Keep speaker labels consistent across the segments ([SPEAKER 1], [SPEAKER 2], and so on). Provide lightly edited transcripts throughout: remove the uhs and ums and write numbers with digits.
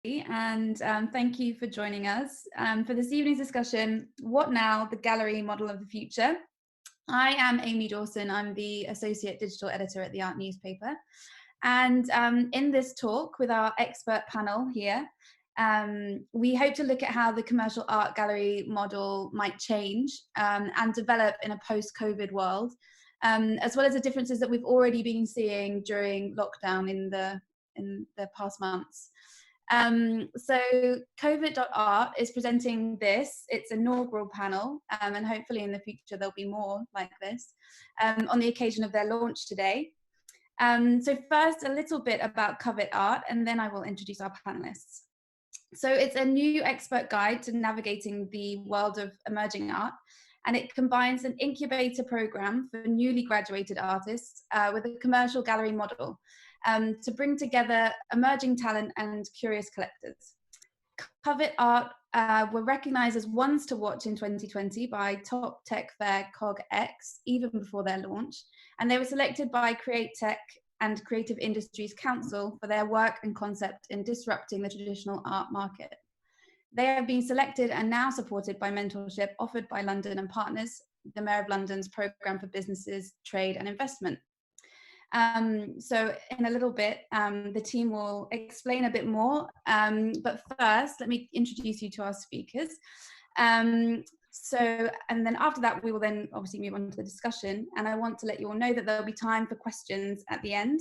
[SPEAKER 1] and thank you for joining us for this evening's discussion, What Now? The Gallery Model of the Future. I am Aimee Dawson. I'm the Associate Digital Editor at the Art newspaper. And in this talk with our expert panel here, we hope to look at how the commercial art gallery model might change and develop in a post-COVID world, as well as the differences that we've already been seeing during lockdown in the past months. So Kovet.Art is presenting this, its inaugural panel, and hopefully in the future there'll be more like this, on the occasion of their launch today. So first, a little bit about Kovet.Art, and then I will introduce our panelists. So it's a new expert guide to navigating the world of emerging art, and it combines an incubator program for newly graduated artists with a commercial gallery model to bring together emerging talent and curious collectors. Kovet.Art were recognized as ones to watch in 2020 by top tech fair Koget.X, even before their launch, and they were selected by Create Tech and Creative Industries Council for their work and concept in disrupting the traditional art market. They have been selected and now supported by mentorship offered by London and Partners, the Mayor of London's Programme for Businesses, Trade and Investment. So in a little bit, the team will explain a bit more, but first, let me introduce you to our speakers. And then after that, we will then obviously move on to the discussion. And I want to let you all know that there'll be time for questions at the end.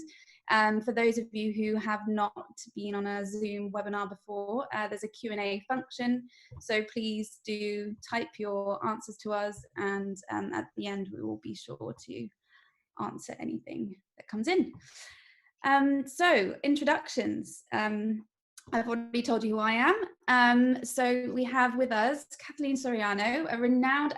[SPEAKER 1] For those of you who have not been on a Zoom webinar before, there's a Q&A function. So please do type your answers to us. And at the end, we will be sure to answer anything that comes in. So introductions. I've already told you who I am. So we have with us Kathleen Soriano, a renowned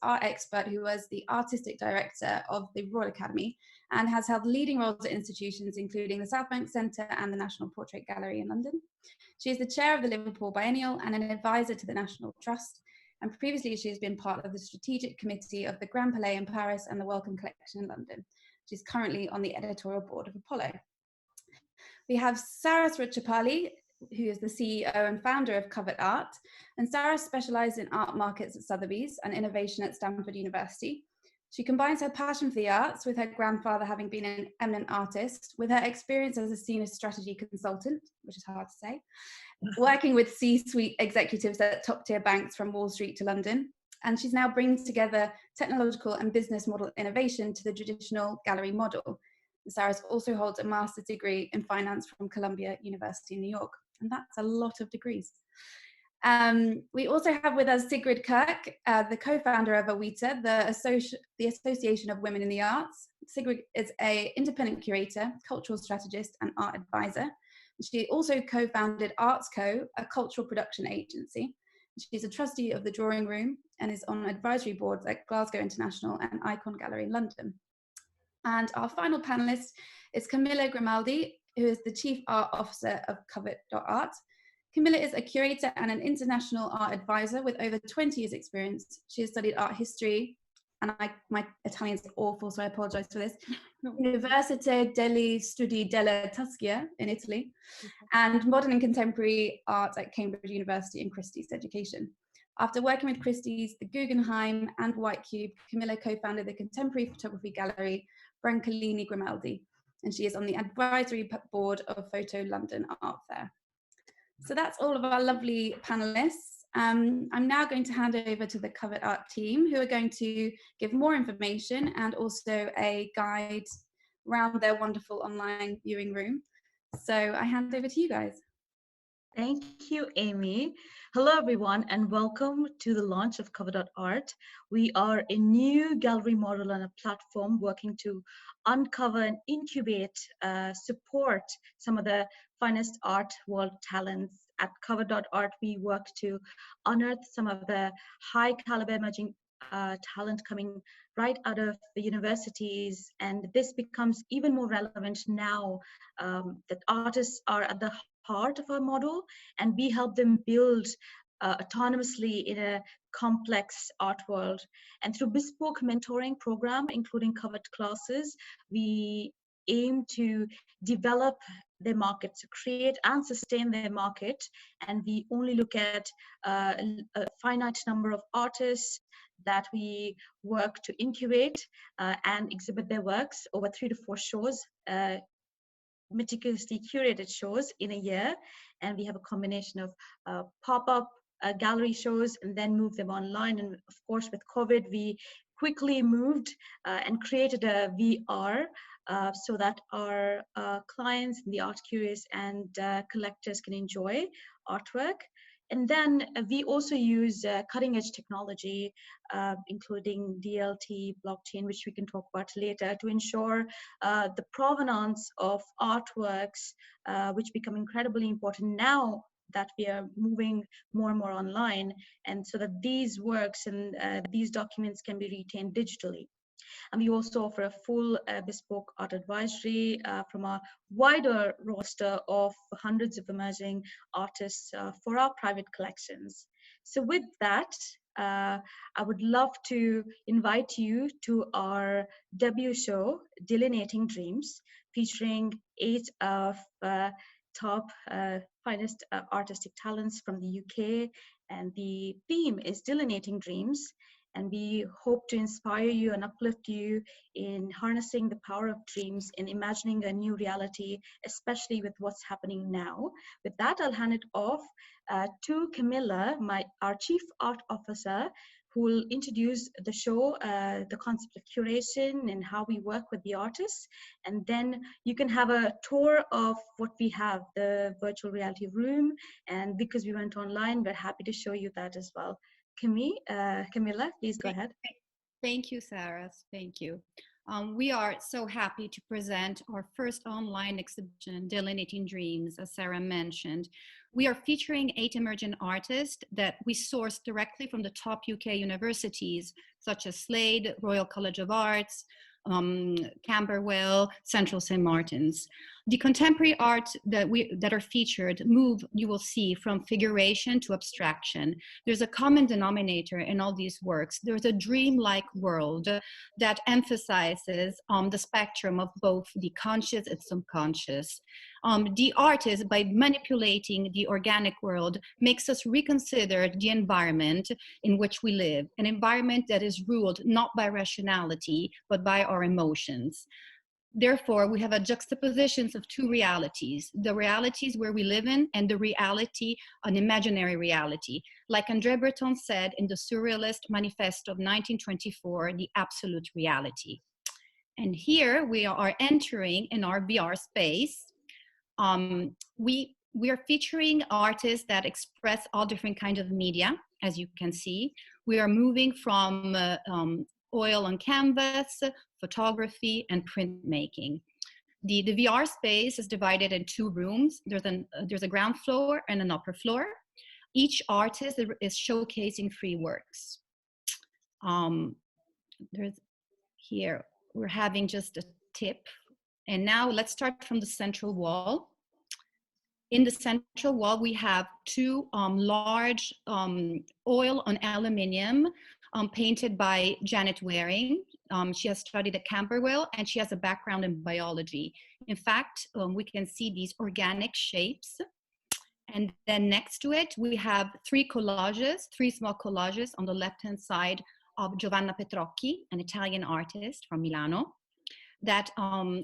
[SPEAKER 1] art expert who was the artistic director of the Royal Academy and has held leading roles at institutions including the Southbank Centre and the National Portrait Gallery in London. She is the chair of the Liverpool Biennial and an advisor to the National Trust. And previously she has been part of the strategic committee of the Grand Palais in Paris and the Wellcome Collection in London. She's currently on the editorial board of Apollo. We have Saras Rachupalli, who is the CEO and founder of Kovet.Art. And Saras specialized in art markets at Sotheby's and innovation at Stanford University. She combines her passion for the arts, with her grandfather having been an eminent artist, with her experience as a senior strategy consultant, which is hard to say, working with C-suite executives at top-tier banks from Wall Street to London. And she's now bringing together technological and business model innovation to the traditional gallery model. Saras also holds a master's degree in finance from Columbia University in New York. And that's a lot of degrees. We also have with us Sigrid Kirk, the co-founder of AWITA, the Association of Women in the Arts. Sigrid is an independent curator, cultural strategist, and art advisor. She also co-founded Arts Co, a cultural production agency. She's a trustee of the Drawing Room and is on advisory boards at Glasgow International and Icon Gallery in London. And our final panelist is Camilla Grimaldi, who is the Chief Art Officer of Kovet.Art. Camilla is a curator and an international art advisor with over 20 years experience. She has studied art history, and my Italian is awful, so I apologize for this, Università degli Studi della Tuscia in Italy, and modern and contemporary art at Cambridge University and Christie's Education. After working with Christie's, the Guggenheim and White Cube, Camilla co-founded the contemporary photography gallery Brancalini Grimaldi, and she is on the advisory board of Photo London Art Fair. So that's all of our lovely panelists. I'm now going to hand over to the Kovet.Art team, who are going to give more information and also a guide around their wonderful online viewing room. So I hand over to you guys.
[SPEAKER 2] Thank you, Aimee. Hello, everyone, and welcome to the launch of Kovet.Art. We are a new gallery model and a platform working to uncover and incubate, support some of the finest art world talents. At Kovet.Art, we work to unearth some of the high caliber emerging talent coming right out of the universities, and this becomes even more relevant now that artists are at the heart of our model, and we help them build autonomously in a complex art world. And through bespoke mentoring program, including Kovet classes, we aim to develop their market, to create and sustain their market. And we only look at a finite number of artists that we work to incubate and exhibit their works over 3 to 4 shows, meticulously curated shows in a year. And we have a combination of pop-up gallery shows and then move them online. And of course, with COVID, we quickly moved and created a VR so that our clients, the art curious and collectors can enjoy artwork. And then we also use cutting edge technology, including DLT, blockchain, which we can talk about later, to ensure the provenance of artworks, which become incredibly important now that we are moving more and more online, and so that these works and these documents can be retained digitally. And we also offer a full bespoke art advisory from a wider roster of hundreds of emerging artists for our private collections. So with that, I would love to invite you to our debut show, Delineating Dreams, featuring 8 of top finest artistic talents from the UK. And the theme is Delineating Dreams. And we hope to inspire you and uplift you in harnessing the power of dreams and imagining a new reality, especially with what's happening now. With that, I'll hand it off to Camilla, our Chief Art Officer, who will introduce the show, the concept of curation and how we work with the artists. And then you can have a tour of what we have, the virtual reality room. And because we went online, we're happy to show you that as well. Camilla, please go ahead.
[SPEAKER 3] Thank you, Saras. Thank you. We are so happy to present our first online exhibition, Delineating Dreams, as Sarah mentioned. We are featuring 8 emerging artists that we sourced directly from the top UK universities, such as Slade, Royal College of Arts, Camberwell, Central St. Martin's. The contemporary art that are featured move, you will see, from figuration to abstraction. There's a common denominator in all these works. There's a dreamlike world that emphasizes the spectrum of both the conscious and subconscious. The artist, by manipulating the organic world, makes us reconsider the environment in which we live, an environment that is ruled not by rationality, but by our emotions. Therefore, we have a juxtaposition of 2 realities, the realities where we live in and the reality, an imaginary reality. Like André Breton said in the Surrealist Manifesto of 1924, the absolute reality. And here we are entering in our VR space. We are featuring artists that express all different kinds of media, as you can see. We are moving from oil on canvas, photography, and printmaking. The VR space is divided in 2 rooms. There's a ground floor and an upper floor. Each artist is showcasing 3 works. Here, we're having just a tip. And now let's start from the central wall. In the central wall, we have 2 large oil on aluminium painted by Janet Waring. She has studied at Camberwell and she has a background in biology. In fact, we can see these organic shapes. And then next to it, we have 3 collages, 3 small collages on the left-hand side of Giovanna Petrocchi, an Italian artist from Milano, that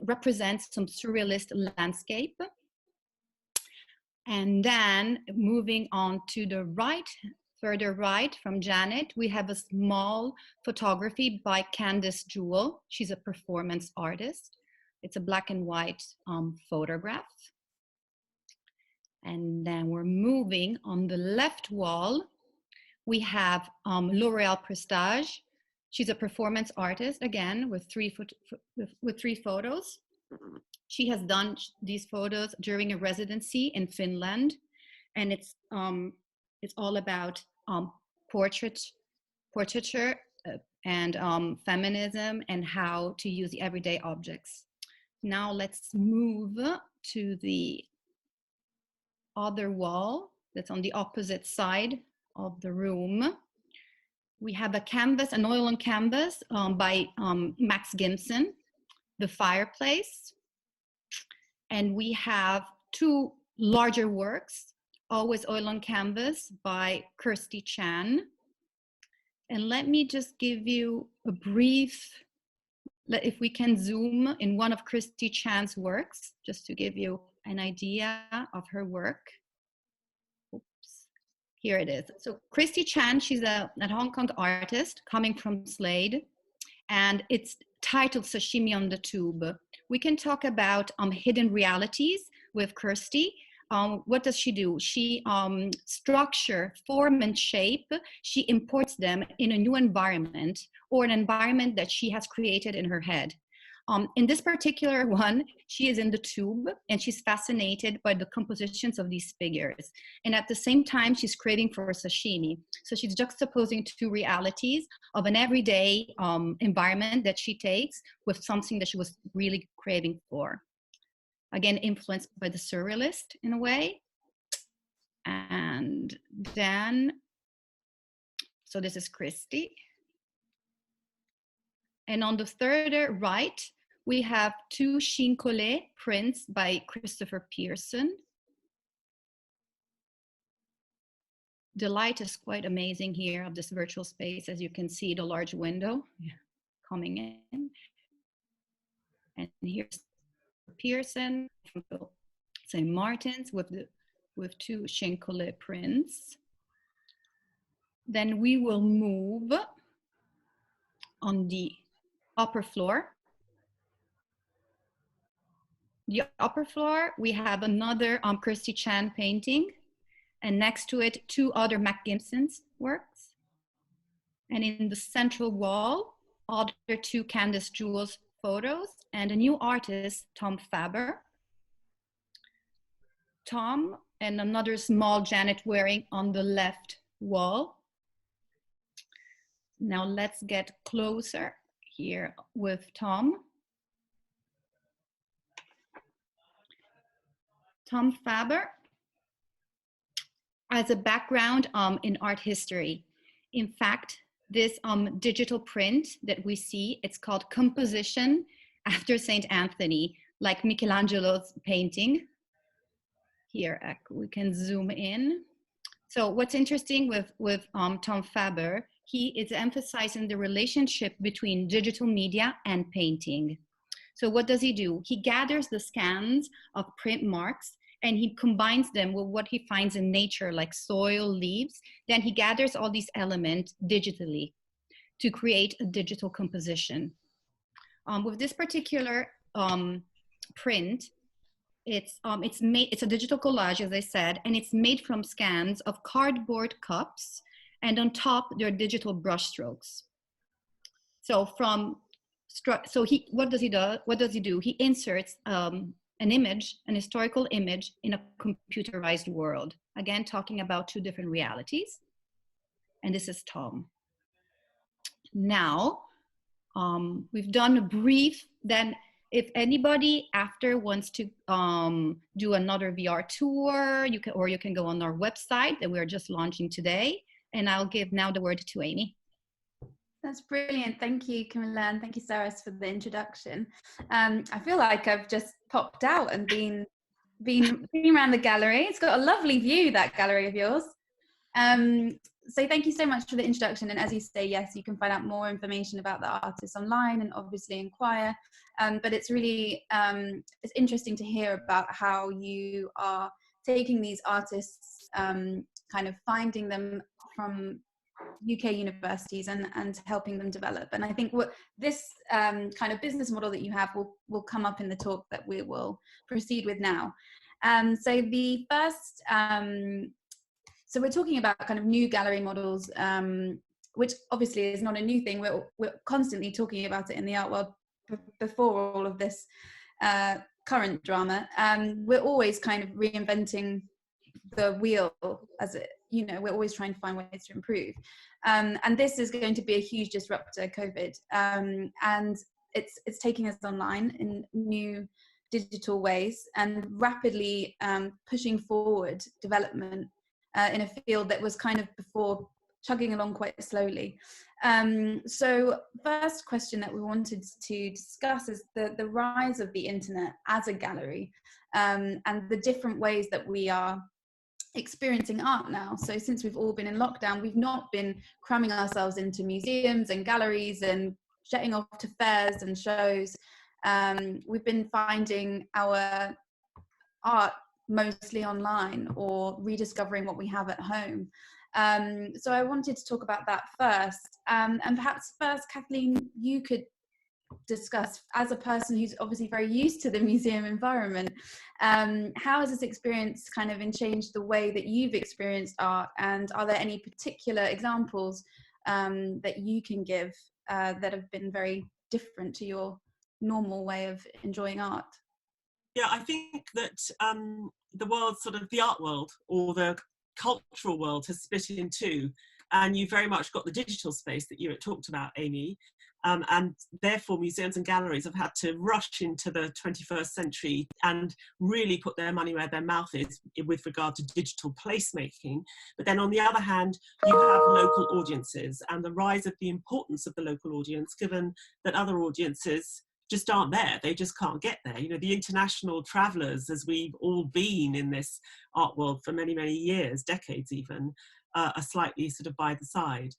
[SPEAKER 3] represents some surrealist landscape. And then moving on to the right, further right from Janet, we have a small photography by Candice Jewell. She's a performance artist. It's a black and white photograph. And then we're moving on the left wall. We have L'Oréal Prestige. She's a performance artist, again, with 3 photos. She has done these photos during a residency in Finland, and it's all about portraiture and feminism and how to use the everyday objects. Now let's move to the other wall that's on the opposite side of the room. We have a canvas, an oil on canvas by Max Gimson, The Fireplace. And we have two larger works, Always Oil on Canvas by Kirsty Chan. And let me just give you a brief, if we can zoom in one of Kirsty Chan's works, just to give you an idea of her work. Oops, here it is. So Kirsty Chan, she's a Hong Kong artist coming from Slade, and it's titled Sashimi on the Tube. We can talk about hidden realities with Kirsty. What does she do? She structure, form, and shape. She imports them in a new environment or an environment that she has created in her head. In this particular one, she is in the tube and she's fascinated by the compositions of these figures. And at the same time, she's craving for sashimi. So she's juxtaposing two realities of an everyday environment that she takes with something that she was really craving for. Again, influenced by the surrealist in a way. And then, so this is Kirsty. And on the third right, we have two Chine prints by Christopher Pearson. The light is quite amazing here of this virtual space. As you can see, the large window coming in. And here's Pearson from St. Martin's with two Chine prints. Then we will move on the upper floor. The upper floor, we have another Kirsty Chan painting, and next to it, two other Mac Gibson's works. And in the central wall, other two Candace Jewels photos, and a new artist, Tom Faber. Tom and another small Janet Waring on the left wall. Now let's get closer here with Tom. Tom Faber has a background in art history. In fact, this digital print that we see, it's called Composition After St. Anthony, like Michelangelo's painting. Here, we can zoom in. So what's interesting with Tom Faber, he is emphasizing the relationship between digital media and painting. So what does he do? He gathers the scans of print marks and he combines them with what he finds in nature, like soil, leaves. Then he gathers all these elements digitally to create a digital composition. With this particular print, it's a digital collage, as I said, and it's made from scans of cardboard cups, and on top there are digital brush strokes. So what does he do? He inserts an image, an historical image, in a computerized world. Again, talking about two different realities. And this is Tom. Now, we've done a brief, then if anybody after wants to do another VR tour, you can go on our website that we're just launching today. And I'll give now the word to Aimee.
[SPEAKER 1] That's brilliant. Thank you, Camilla, and thank you, Saras, for the introduction. I feel like I've just popped out and been around the gallery. It's got a lovely view, that gallery of yours. So thank you so much for the introduction. And as you say, yes, you can find out more information about the artists online and obviously inquire. But it's really, it's interesting to hear about how you are taking these artists, kind of finding them from UK universities and helping them develop. And I think what this kind of business model that you have will come up in the talk that we will proceed with now. So the first, so we're talking about kind of new gallery models, which obviously is not a new thing. We're constantly talking about it in the art world before all of this current drama. We're always kind of reinventing the wheel, as it, you know, we're always trying to find ways to improve. And this is going to be a huge disruptor, COVID. And it's taking us online in new digital ways and rapidly pushing forward development in a field that was kind of before chugging along quite slowly. So first question that we wanted to discuss is the rise of the internet as a gallery, and the different ways that we are experiencing art now. So since we've all been in lockdown, we've not been cramming ourselves into museums and galleries and jetting off to fairs and shows. We've been finding our art mostly online or rediscovering what we have at home. So I wanted to talk about that first. And perhaps first, Kathleen, you could discuss, as a person who's obviously very used to the museum environment, how has this experience kind of changed the way that you've experienced art? And are there any particular examples that you can give that have been very different to your normal way of enjoying art?
[SPEAKER 4] Yeah, I think that the world, sort of the art world or the cultural world, has split in two, and you very much got the digital space that you had talked about, Aimee, and therefore museums and galleries have had to rush into the 21st century and really put their money where their mouth is with regard to digital placemaking. But then on the other hand, you have local audiences and the rise of the importance of the local audience, given that other audiences just aren't there. They just can't get there. You know, the international travelers, as we've all been in this art world for many, many years, decades even, are slightly sort of by the side.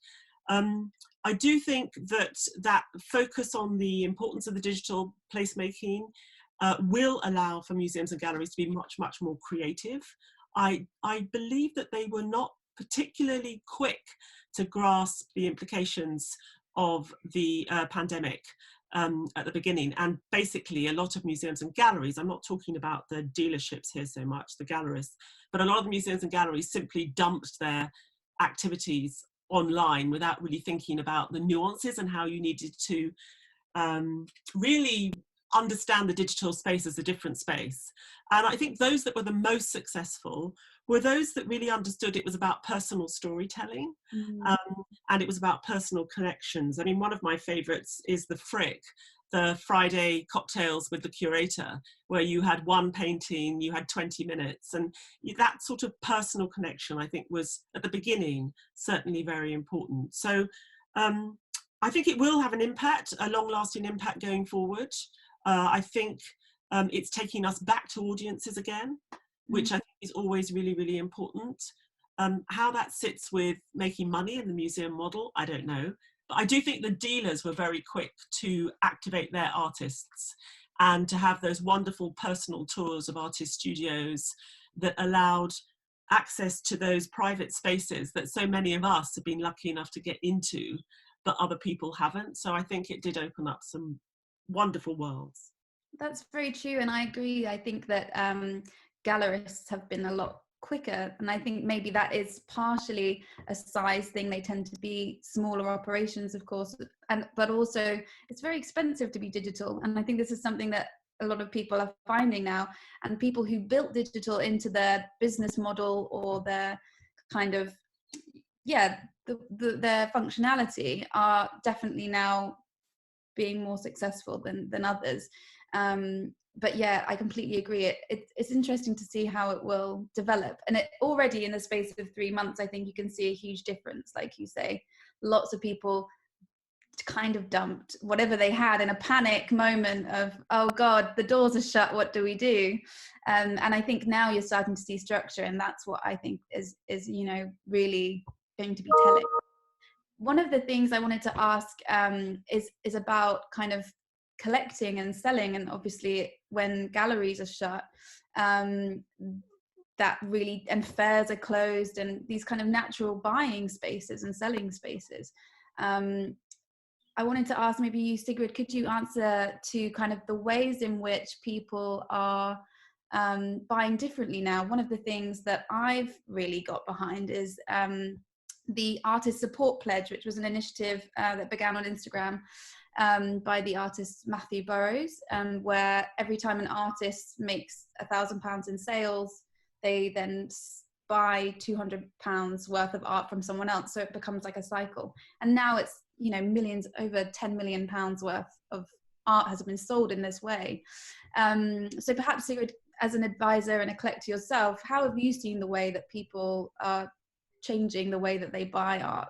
[SPEAKER 4] I do think that that focus on the importance of the digital placemaking will allow for museums and galleries to be much, much more creative. I believe that they were not particularly quick to grasp the implications of the pandemic at the beginning, and basically a lot of museums and galleries, I'm not talking about the dealerships here so much, the gallerists, but a lot of the museums and galleries simply dumped their activities online without really thinking about the nuances and how you needed to really understand the digital space as a different space. And I think those that were the most successful were those that really understood it was about personal storytelling, and it was about personal connections. I mean, one of my favorites is the Frick, the Friday cocktails with the curator, where you had one painting, you had 20 minutes, and that sort of personal connection, I think, was at the beginning certainly very important. So I think it will have an impact, a long-lasting impact going forward. I think it's taking us back to audiences again, which I think is always really, really important. How that sits with making money in the museum model, I don't know. But I do think the dealers were very quick to activate their artists and to have those wonderful personal tours of artist studios that allowed access to those private spaces that so many of us have been lucky enough to get into, but other people haven't. So I think it did open up some wonderful worlds.
[SPEAKER 1] That's very true, and I agree. I think that gallerists have been a lot quicker, and I think maybe that is partially a size thing. They tend to be smaller operations, of course, but also it's very expensive to be digital, and I think this is something that a lot of people are finding now, and people who built digital into their business model or their kind of their functionality are definitely now being more successful than others. But yeah, I completely agree. It's interesting to see how it will develop. And it already, in the space of 3 months, I think you can see a huge difference. Like you say, lots of people kind of dumped whatever they had in a panic moment of, oh God, the doors are shut, what do we do? And I think now you're starting to see structure, and that's what I think is you know, really going to be telling. One of the things I wanted to ask is about kind of collecting and selling, and obviously when galleries are shut, that really, and fairs are closed, and these kind of natural buying spaces and selling spaces. I wanted to ask, maybe you, Sigrid, could you answer to kind of the ways in which people are buying differently now? One of the things that I've really got behind is the Artist Support Pledge, which was an initiative that began on Instagram by the artist Matthew Burrows, where every time an artist makes £1,000 in sales, they then buy £200 worth of art from someone else. So it becomes like a cycle. And now it's, you know, millions, over £10 million worth of art has been sold in this way. So perhaps, Sigrid, as an advisor and a collector yourself, how have you seen the way that people are changing the way that they buy art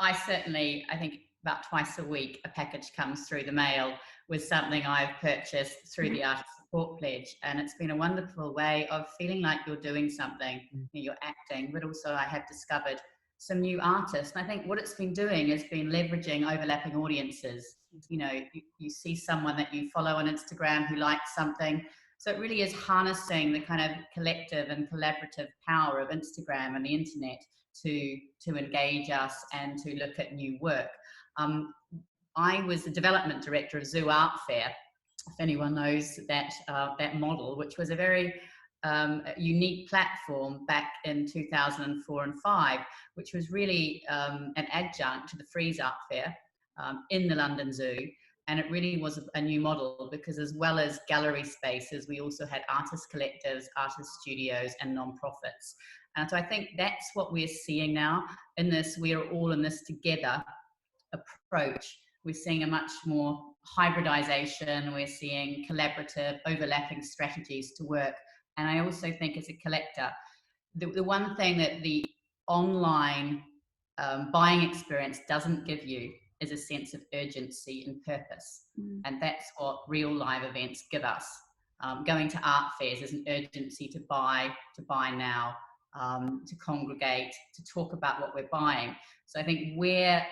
[SPEAKER 5] I think about twice a week, a package comes through the mail with something I've purchased through the Artist Support Pledge. And it's been a wonderful way of feeling like you're doing something, you're acting, but also I have discovered some new artists. And I think what it's been doing has been leveraging overlapping audiences. You know, you see someone that you follow on Instagram who likes something. So it really is harnessing the kind of collective and collaborative power of Instagram and the internet to engage us and to look at new work. I was the development director of Zoo Art Fair, if anyone knows that, that model, which was a very unique platform back in 2004 and 5, which was really an adjunct to the Frieze Art Fair in the London Zoo. And it really was a new model because as well as gallery spaces, we also had artist collectives, artist studios and non-profits. And so I think that's what we're seeing now in this we are all in this together approach. We're seeing a much more hybridization, we're seeing collaborative, overlapping strategies to work. And I also think as a collector, the one thing that the online buying experience doesn't give you is a sense of urgency and purpose. And that's what real live events give us. Going to art fairs is an urgency to buy now, to congregate, to talk about what we're buying. So I think where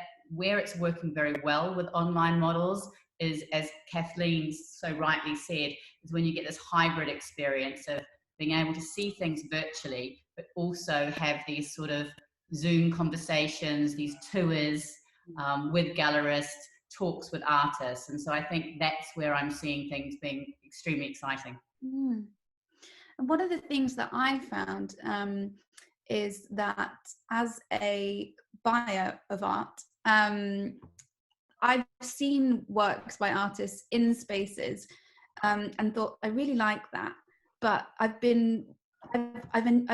[SPEAKER 5] it's working very well with online models is, as Kathleen so rightly said, is when you get this hybrid experience of being able to see things virtually, but also have these sort of Zoom conversations, these tours with gallerists, talks with artists. And so I think that's where I'm seeing things being extremely exciting.
[SPEAKER 1] And one of the things that I found is that as a buyer of art, I've seen works by artists in spaces and thought, I really like that. But I've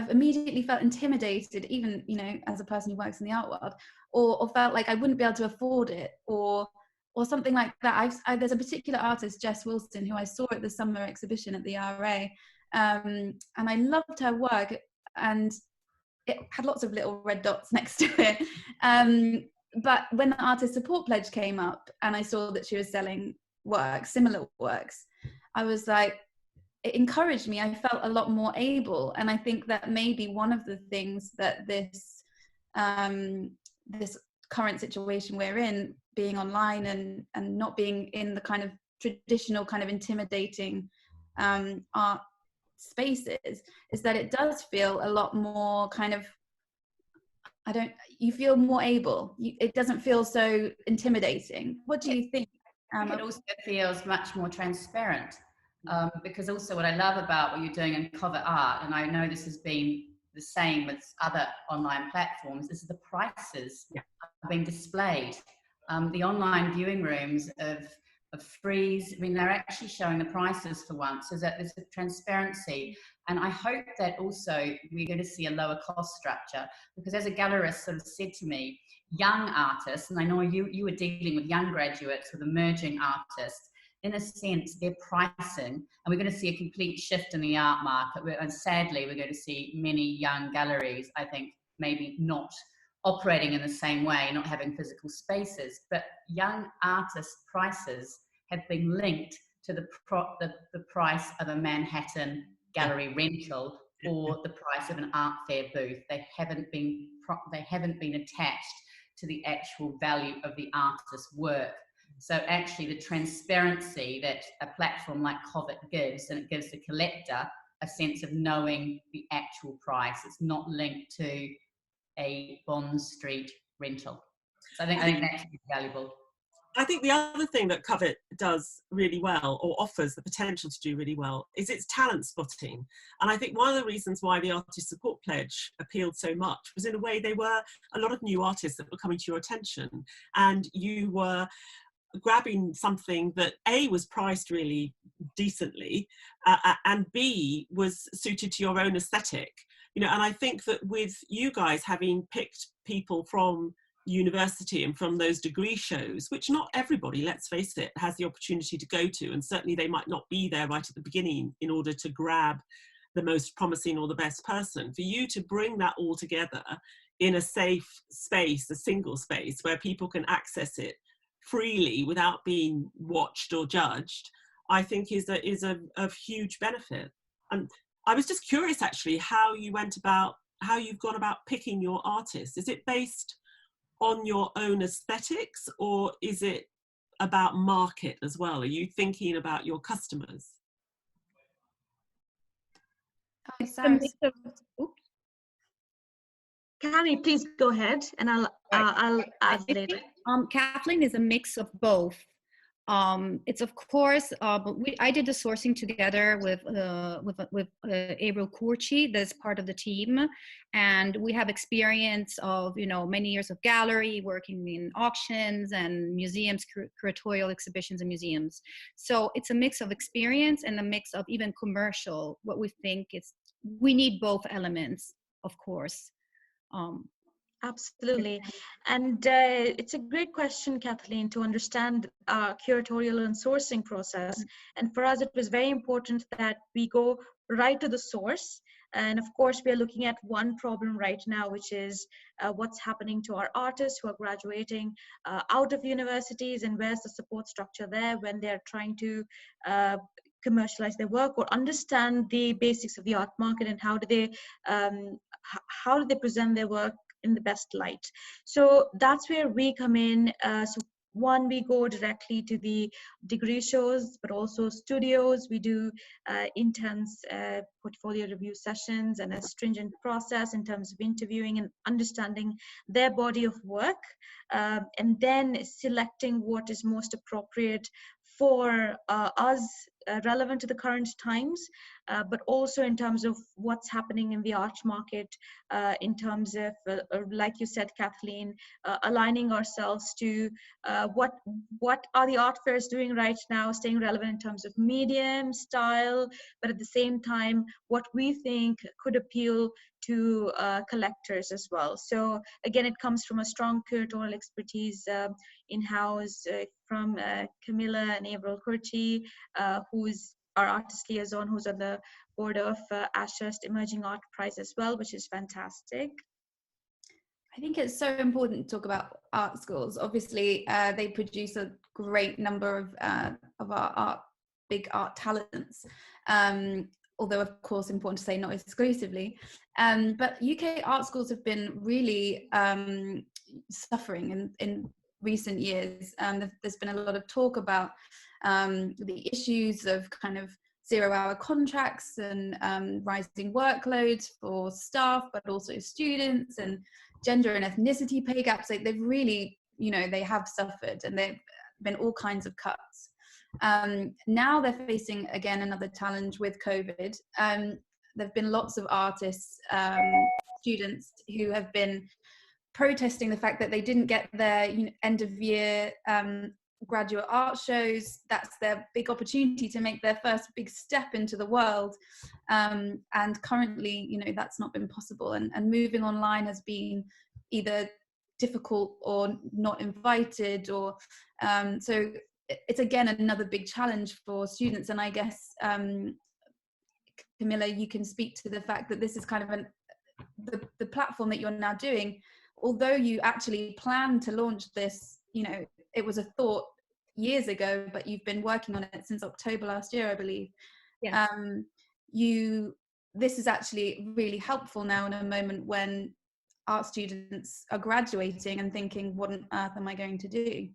[SPEAKER 1] immediately felt intimidated, even, you know, as a person who works in the art world, or felt like I wouldn't be able to afford it, or something like that. There's a particular artist, Jess Wilson, who I saw at the summer exhibition at the RA, and I loved her work, and it had lots of little red dots next to it. But when the Artist Support Pledge came up, and I saw that she was selling works, similar works, I was like, it encouraged me. I felt a lot more able, and I think that maybe one of the things that this current situation we're in, being online and not being in the kind of traditional kind of intimidating art spaces, is that it does feel a lot more kind of, you feel more able. It doesn't feel so intimidating. What do you think?
[SPEAKER 5] It also feels much more transparent. Because also what I love about what you're doing in Kovet.Art, and I know this has been the same with other online platforms, is the prices are being displayed. The online viewing rooms of Frieze, I mean, they're actually showing the prices for once, so that there's a transparency. And I hope that also we're going to see a lower cost structure, because as a gallerist sort of said to me, young artists, and I know you were dealing with young graduates, with emerging artists, in a sense, their pricing, and we're going to see a complete shift in the art market. And sadly, we're going to see many young galleries, I think, maybe not operating in the same way, not having physical spaces. But young artists' prices have been linked to the price of a Manhattan gallery rental or the price of an art fair booth. They haven't been attached to the actual value of the artist's work. So actually the transparency that a platform like Kovet gives, and it gives the collector a sense of knowing the actual price. It's not linked to a Bond Street rental. So I think that's valuable.
[SPEAKER 4] I think the other thing that Kovet does really well, or offers the potential to do really well, is its talent spotting. And I think one of the reasons why the Artist Support Pledge appealed so much was, in a way, they were a lot of new artists that were coming to your attention, and you were grabbing something that A, was priced really decently, and B, was suited to your own aesthetic. You know, and I think that with you guys having picked people from university and from those degree shows, which not everybody, let's face it, has the opportunity to go to, and certainly they might not be there right at the beginning in order to grab the most promising or the best person, for you to bring that all together in a safe space, a single space where people can access it freely without being watched or judged, I think is a huge benefit. And I was just curious actually how you've gone about picking your artists. Is it based on your own aesthetics, or is it about market as well? Are you thinking about your customers?
[SPEAKER 1] Saras.
[SPEAKER 2] Carrie, please go ahead, and I'll add later.
[SPEAKER 3] Kathleen is a mix of both. It's of course, I did the sourcing together with Avril Kurchi, that's part of the team, and we have experience of many years of gallery working in auctions and museums, curatorial exhibitions and museums. So it's a mix of experience and a mix of even commercial. What we think we need both elements, of course.
[SPEAKER 2] Absolutely. And it's a great question, Kathleen, to understand curatorial and sourcing process. And for us, it was very important that we go right to the source. And of course, we are looking at one problem right now, which is what's happening to our artists who are graduating out of universities, and where's the support structure there when they're trying to commercialize their work or understand the basics of the art market, and how do they present their work in the best light. So that's where we come in. So one, we go directly to the degree shows, but also studios. We do intense portfolio review sessions and a stringent process in terms of interviewing and understanding their body of work, and then selecting what is most appropriate for us, relevant to the current times, but also in terms of what's happening in the art market, in terms of, like you said, Kathleen, aligning ourselves to what are the art fairs doing right now, staying relevant in terms of medium, style, but at the same time, what we think could appeal to collectors as well. So again, it comes from a strong curatorial expertise in-house from Camilla and Avril Kurchi, who's our artist liaison, who's on the board of Ashurst Emerging Art Prize as well, which is fantastic.
[SPEAKER 1] I think it's so important to talk about art schools. Obviously, they produce a great number of our big art talents. Although of course important to say not exclusively, but UK art schools have been really suffering in recent years. There's been a lot of talk about the issues of kind of 0-hour contracts and rising workloads for staff, but also students, and gender and ethnicity pay gaps. Like they've really, they have suffered, and there've been all kinds of cuts. Now they're facing again another challenge with COVID. There've been lots of artists, students who have been protesting the fact that they didn't get their end of year graduate art shows. That's their big opportunity to make their first big step into the world, and currently that's not been possible, and moving online has been either difficult or not invited, or so it's again another big challenge for students. And I guess Camilla, you can speak to the fact that this is kind of the platform that you're now doing. Although you actually planned to launch this, it was a thought years ago, but you've been working on it since October last year, I believe.
[SPEAKER 3] Yes.
[SPEAKER 1] This is actually really helpful now in a moment when art students are graduating and thinking, what on earth am I going to do?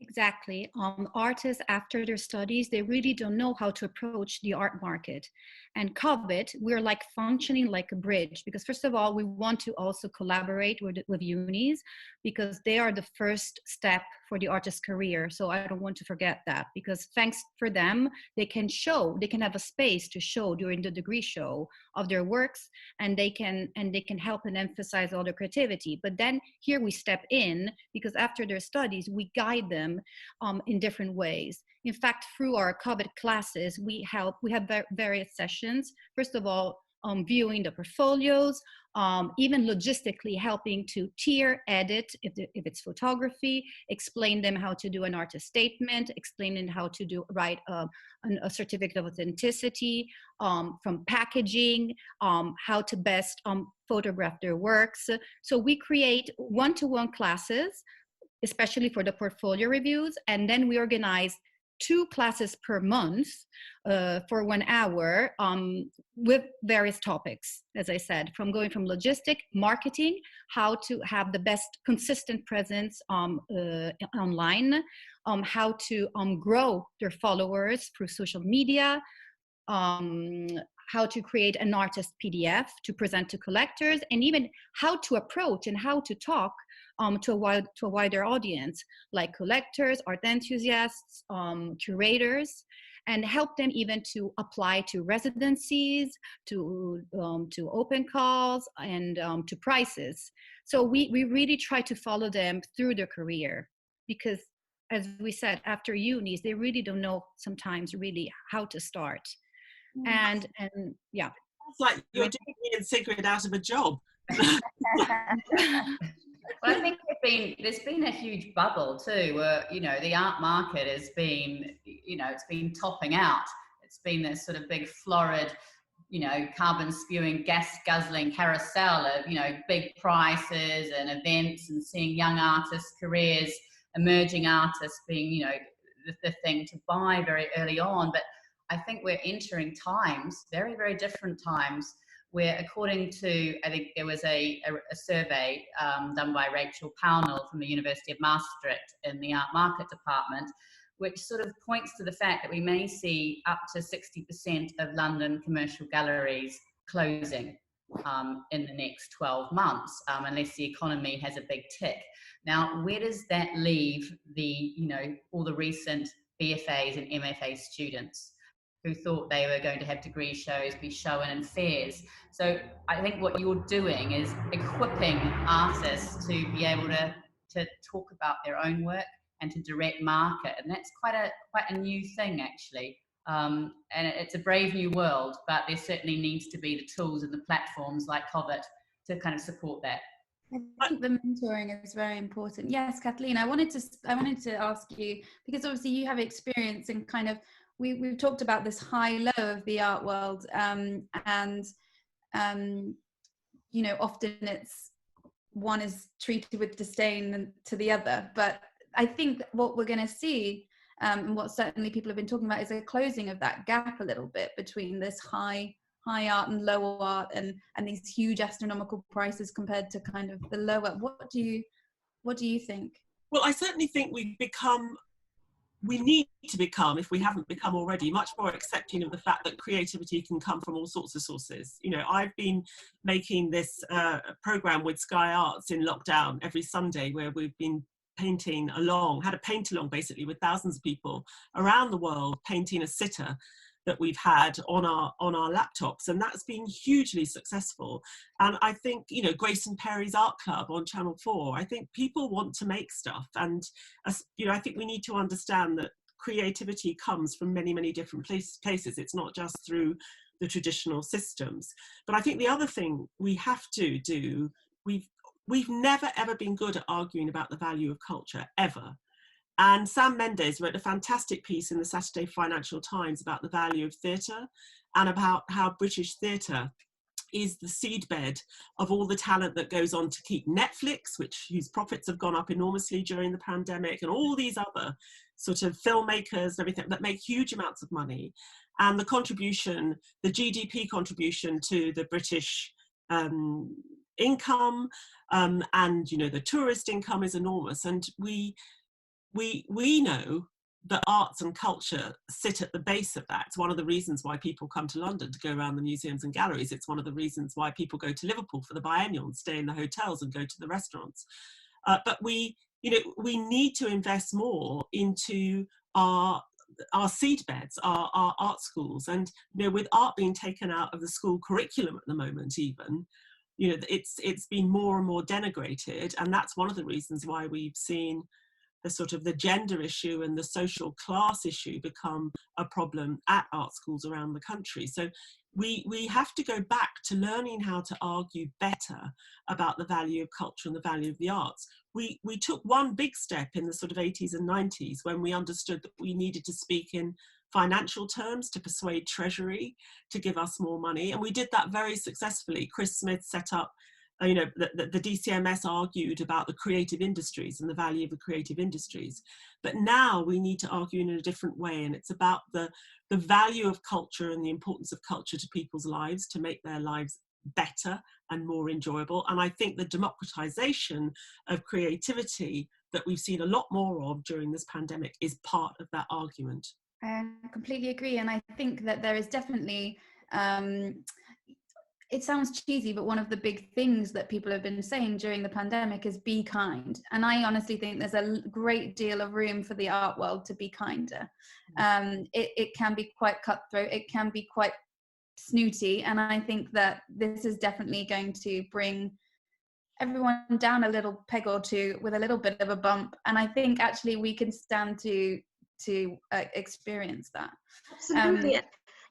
[SPEAKER 3] Exactly. Artists, after their studies, they really don't know how to approach the art market. And Kovet, we're like functioning like a bridge, because first of all, we want to also collaborate with unis, because they are the first step for the artist's career. So I don't want to forget that, because thanks for them, they can have a space to show during the degree show of their works, and they can help and emphasize all their creativity. But then here we step in, because after their studies, we guide them in different ways. In fact, through our Kovet classes, we have various sessions. First of all, viewing the portfolios, even logistically helping to tier edit if it's photography, explain them how to do an artist statement, explain them how to write a certificate of authenticity, from packaging, how to best photograph their works. So we create one-to-one classes, especially for the portfolio reviews, and then we organize 2 classes per month for 1 hour with various topics, as I said, going from logistic, marketing, how to have the best consistent presence online, how to grow their followers through social media, how to create an artist PDF to present to collectors, and even how to approach and how to talk to a wider audience, like collectors, art enthusiasts, curators, and help them even to apply to residencies, to open calls, and to prices. So we really try to follow them through their career, because as we said, after unis, they really don't know sometimes really how to start. And yeah.
[SPEAKER 4] It's like you're doing me and Sigrid out of a job.
[SPEAKER 5] Well, I think there's been a huge bubble too, where, you know, the art market has been, you know, it's been topping out. It's been this sort of big florid, you know, carbon spewing, gas guzzling carousel of, you know, big prices and events, and seeing young artists' careers, emerging artists being, you know, the thing to buy very early on. But I think we're entering times, very, very different times, where, according to, I think there was a survey done by Rachupalli from the University of Maastricht in the art market department, which sort of points to the fact that we may see up to 60% of London commercial galleries closing in the next 12 months, unless the economy has a big tick. Now, where does that leave the, you know, all the recent BFAs and MFA students who thought they were going to have degree shows, be shown in fairs? So I think what you're doing is equipping artists to be able to talk about their own work and to direct market. And that's quite a new thing, actually. And it's a brave new world, but there certainly needs to be the tools and the platforms like Kovet to kind of support that.
[SPEAKER 1] I think the mentoring is very important. Yes, Kathleen, I wanted to ask you, because obviously you have experience in kind of, we've talked about this high-low of the art world, and you know, often it's one is treated with disdain to the other. But I think what we're going to see, and what certainly people have been talking about, is a closing of that gap a little bit between this high art and low art, and these huge astronomical prices compared to kind of the lower. What do you think?
[SPEAKER 4] Well, I certainly think we need to become, if we haven't become already, much more accepting of the fact that creativity can come from all sorts of sources. You know, I've been making this program with Sky Arts in lockdown every Sunday, where we've been painting along, had a paint along basically with thousands of people around the world, painting a sitter that we've had on our laptops, and that's been hugely successful. And I think, you know, Grace and Perry's Art Club on Channel 4, I think people want to make stuff, and you know, I think we need to understand that creativity comes from many, many different places. It's not just through the traditional systems. But I think the other thing we have to do, we've never ever been good at arguing about the value of culture, ever. And Sam Mendes wrote a fantastic piece in the Saturday Financial Times about the value of theatre, and about how British theatre is the seedbed of all the talent that goes on to keep Netflix, whose profits have gone up enormously during the pandemic, and all these other sort of filmmakers and everything that make huge amounts of money. And the contribution, the GDP contribution to the British income, and, you know, the tourist income is enormous. And we know that arts and culture sit at the base of that. It's one of the reasons why people come to London to go around the museums and galleries. It's one of the reasons why people go to Liverpool for the Biennial and stay in the hotels and go to the restaurants. But we need to invest more into our seedbeds, our art schools. And, you know, with art being taken out of the school curriculum at the moment, even, you know, it's been more and more denigrated. And that's one of the reasons why we've seen the sort of the gender issue and the social class issue become a problem at art schools around the country. So we have to go back to learning how to argue better about the value of culture and the value of the arts. We took one big step in the sort of 80s and 90s when we understood that we needed to speak in financial terms to persuade Treasury to give us more money. And we did that very successfully. Chris Smith set up, the DCMS argued about the creative industries and the value of the creative industries. But now we need to argue in a different way. And it's about the value of culture and the importance of culture to people's lives to make their lives better and more enjoyable. And I think the democratization of creativity that we've seen a lot more of during this pandemic is part of that argument.
[SPEAKER 1] I completely agree. And I think that there is definitely, it sounds cheesy, but one of the big things that people have been saying during the pandemic is be kind. And I honestly think there's a great deal of room for the art world to be kinder. It can be quite cutthroat, it can be quite snooty. And I think that this is definitely going to bring everyone down a little peg or two with a little bit of a bump. And I think actually we can stand to experience that.
[SPEAKER 2] Absolutely.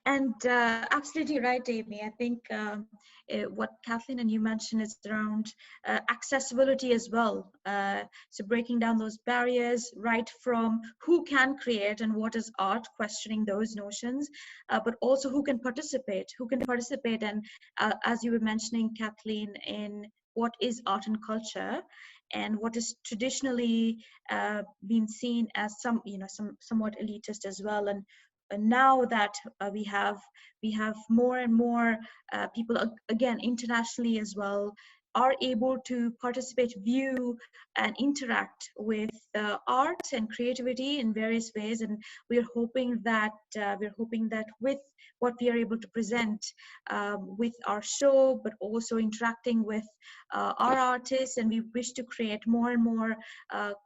[SPEAKER 2] And absolutely right, Aimee. I think what Kathleen and you mentioned is around accessibility as well. So breaking down those barriers, right from who can create and what is art, questioning those notions, but also who can participate. And as you were mentioning, Kathleen, in what is art and culture, and what is traditionally been seen as somewhat elitist as well. And now that we have more and more people, again internationally as well, are able to participate, view, and interact with art and creativity in various ways. And we're hoping that with what we are able to present with our show, but also interacting with our artists, and we wish to create more and more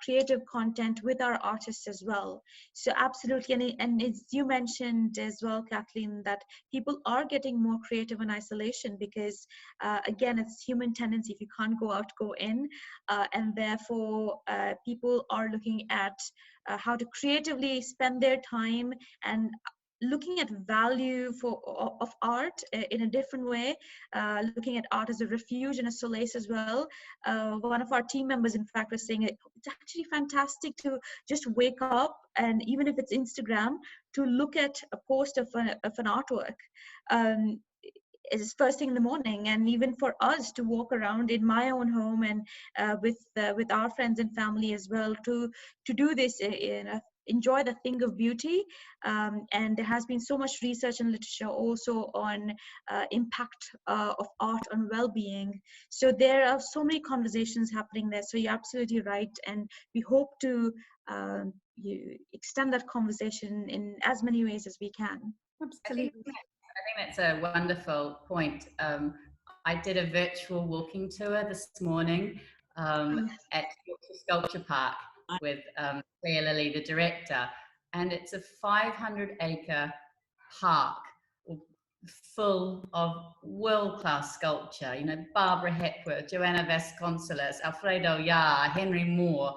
[SPEAKER 2] creative content with our artists as well. So absolutely, and as you mentioned as well, Kathleen, that people are getting more creative in isolation because again, it's human tendency. If you can't go out, go in, and therefore people are looking at how to creatively spend their time and looking at value of art in a different way, looking at art as a refuge and a solace as well. One of our team members, in fact, was saying it's actually fantastic to just wake up, and even if it's Instagram, to look at a post of an artwork. It's first thing in the morning, and even for us to walk around in my own home and with our friends and family as well, to do this enjoy the thing of beauty. And there has been so much research and literature also on impact of art on well-being. So there are so many conversations happening there. So you're absolutely right, and we hope to extend that conversation in as many ways as we can.
[SPEAKER 1] Absolutely.
[SPEAKER 5] I think that's a wonderful point. I did a virtual walking tour this morning at Sculpture Park with Claire Lilly, the director, and it's a 500-acre park full of world-class sculpture. You know, Barbara Hepworth, Joanna Vasconcelos, Alfredo Yar, Henry Moore,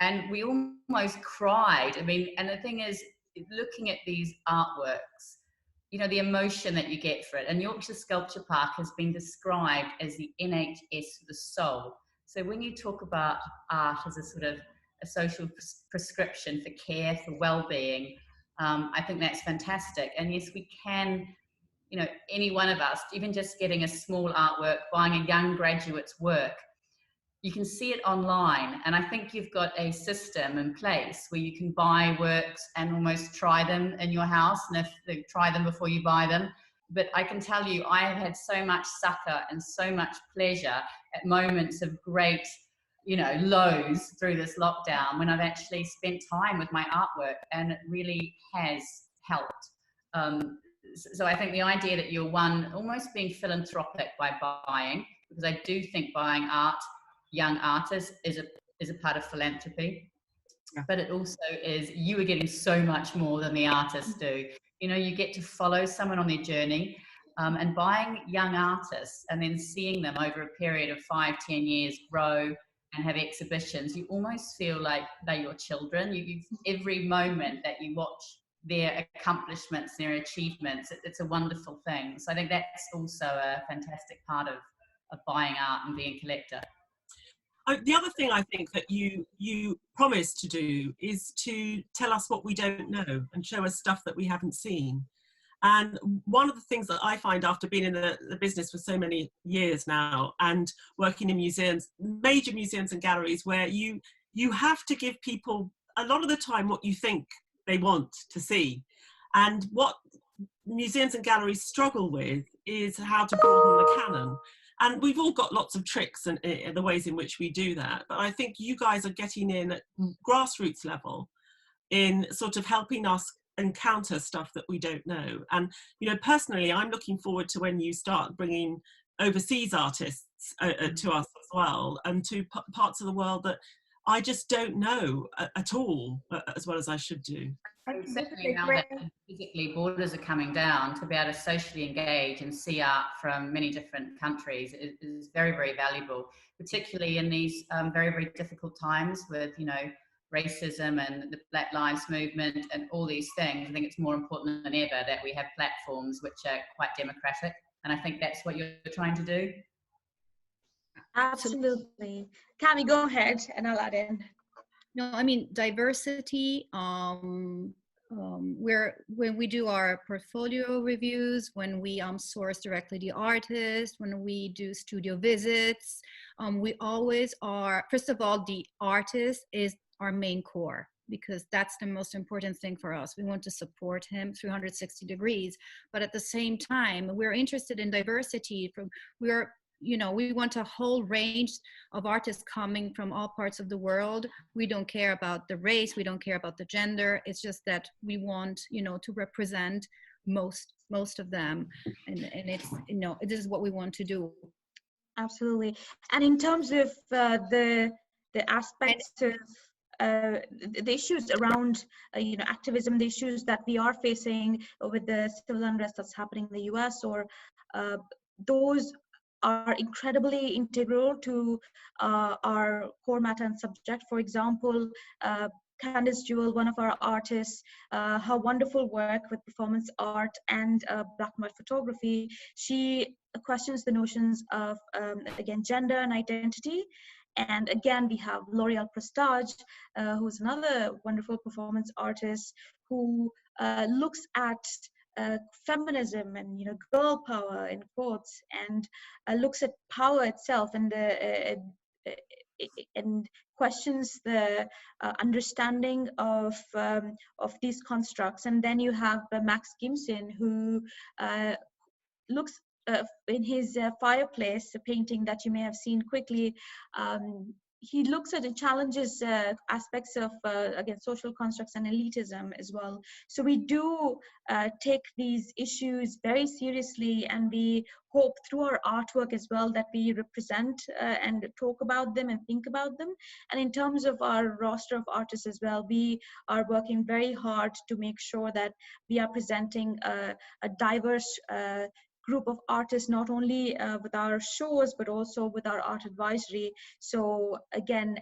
[SPEAKER 5] and we almost cried. I mean, and the thing is, looking at these artworks, you know, the emotion that you get for it. And Yorkshire Sculpture Park has been described as the NHS for the soul. So when you talk about art as a sort of a social prescription for care, for well-being, I think that's fantastic. And yes, we can, you know, any one of us, even just getting a small artwork, buying a young graduate's work, you can see it online. And I think you've got a system in place where you can buy works and almost try them in your house, and try them before you buy them. But I can tell you, I have had so much succor and so much pleasure at moments of great, you know, lows through this lockdown, when I've actually spent time with my artwork, and it really has helped. So I think the idea that you're almost being philanthropic by buying, because I do think buying art, young artists, is a part of philanthropy. Yeah. But it also is, you are getting so much more than the artists do. You know, you get to follow someone on their journey, and buying young artists and then seeing them over a period of 5-10 years grow and have exhibitions, you almost feel like they're your children. Every moment that you watch their accomplishments, their achievements. It's a wonderful thing. So I think that's also a fantastic part of buying art and being a collector.
[SPEAKER 4] The other thing I think that you promised to do is to tell us what we don't know and show us stuff that we haven't seen. And one of the things that I find after being in the business for so many years now and working in museums, major museums and galleries, where you have to give people a lot of the time what you think they want to see. And what museums and galleries struggle with is how to broaden the canon. And we've all got lots of tricks and the ways in which we do that. But I think you guys are getting in at grassroots level in sort of helping us encounter stuff that we don't know. And, you know, personally, I'm looking forward to when you start bringing overseas artists to us as well, and to parts of the world that I just don't know at all as well as I should do.
[SPEAKER 5] Certainly now that physically borders are coming down, to be able to socially engage and see art from many different countries is very, very valuable, particularly in these very, very difficult times with, you know, racism and the Black Lives Movement and all these things. I think it's more important than ever that we have platforms which are quite democratic, and I think that's what you're trying to do.
[SPEAKER 2] Absolutely. Cami, go ahead and I'll add in.
[SPEAKER 3] No, I mean, diversity, where when we do our portfolio reviews, when we source directly the artist, when we do studio visits, we always are, first of all, the artist is our main core, because that's the most important thing for us. We want to support him 360 degrees, but at the same time, we're interested in diversity. We want a whole range of artists coming from all parts of the world. We don't care about the race, we don't care about the gender. It's just that we want, to represent most of them, and it's, this is what we want to do.
[SPEAKER 2] Absolutely. And in terms of the aspects of the issues around activism, the issues that we are facing with the civil unrest that's happening in the US, or those are incredibly integral to our core matter and subject. For example, Candice Jewell, one of our artists, her wonderful work with performance art and black and white photography, she questions the notions of, again, gender and identity. And again, we have L'Oreal Prestige, who's another wonderful performance artist who looks at feminism and girl power in quotes, and looks at power itself and questions the understanding of these constructs. And then you have Max Gimson, who looks in his fireplace, a painting that you may have seen quickly. He looks at and challenges aspects of, again, social constructs and elitism as well. So we do take these issues very seriously, and we hope through our artwork as well that we represent and talk about them and think about them. And in terms of our roster of artists as well, we are working very hard to make sure that we are presenting a diverse group of artists, not only with our shows, but also with our art advisory. So again,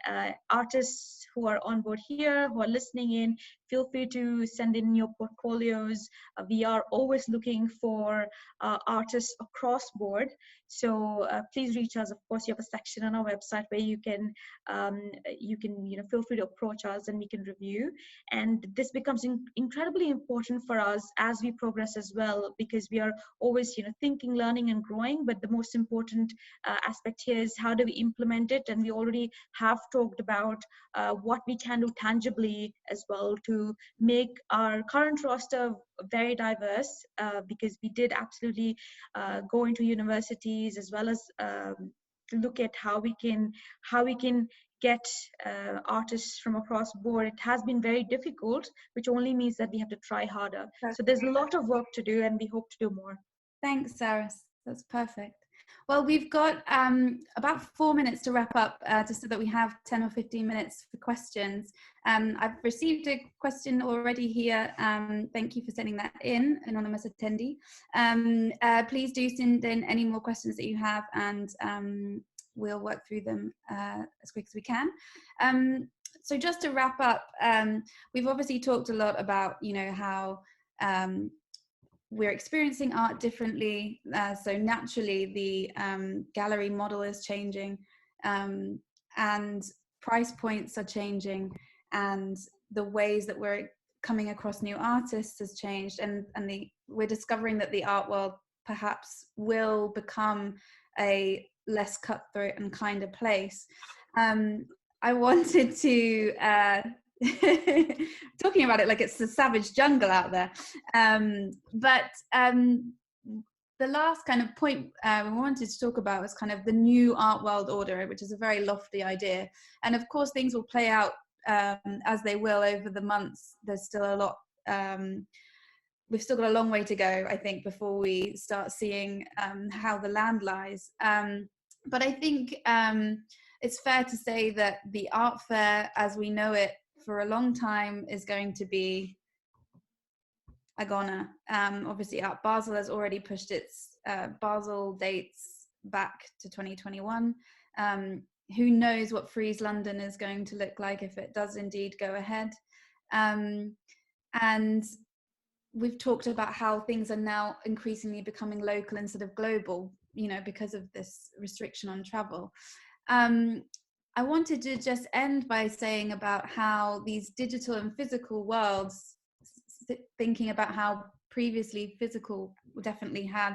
[SPEAKER 2] artists who are on board here, who are listening in, feel free to send in your portfolios. We are always looking for artists across board. So please reach us. Of course, you have a section on our website where you can feel free to approach us and we can review. And this becomes incredibly important for us as we progress as well, because we are always thinking, learning, and growing. But the most important aspect here is how do we implement it? And we already have talked about what we can do tangibly as well to make our current roster very diverse, because we did absolutely go into universities as well as look at how we can get artists from across board. It has been very difficult, which only means that we have to try harder. So there's a lot of work to do, and we hope to do more.
[SPEAKER 1] Thanks, Saras. That's perfect. Well, we've got about 4 minutes to wrap up, just so that we have 10 or 15 minutes for questions. I've received a question already here. Thank you for sending that in, anonymous attendee. Please do send in any more questions that you have, and we'll work through them as quick as we can. So just to wrap up, we've obviously talked a lot about, you know, how we're experiencing art differently. So naturally the gallery model is changing, and price points are changing, and the ways that we're coming across new artists has changed, and we're discovering that the art world perhaps will become a less cutthroat and kinder place. I wanted to talking about it like it's the savage jungle out there, but the last kind of point we wanted to talk about was kind of the new art world order, which is a very lofty idea, and of course things will play out as they will over the months. There's still a lot, we've still got a long way to go, I think, before we start seeing how the land lies. But I think it's fair to say that the art fair as we know it for a long time is going to be a goner. Obviously Art Basel has already pushed its Basel dates back to 2021. Who knows what Frieze London is going to look like if it does indeed go ahead. And we've talked about how things are now increasingly becoming local instead of global, you know, because of this restriction on travel. I wanted to just end by saying about how these digital and physical worlds, thinking about how previously physical definitely had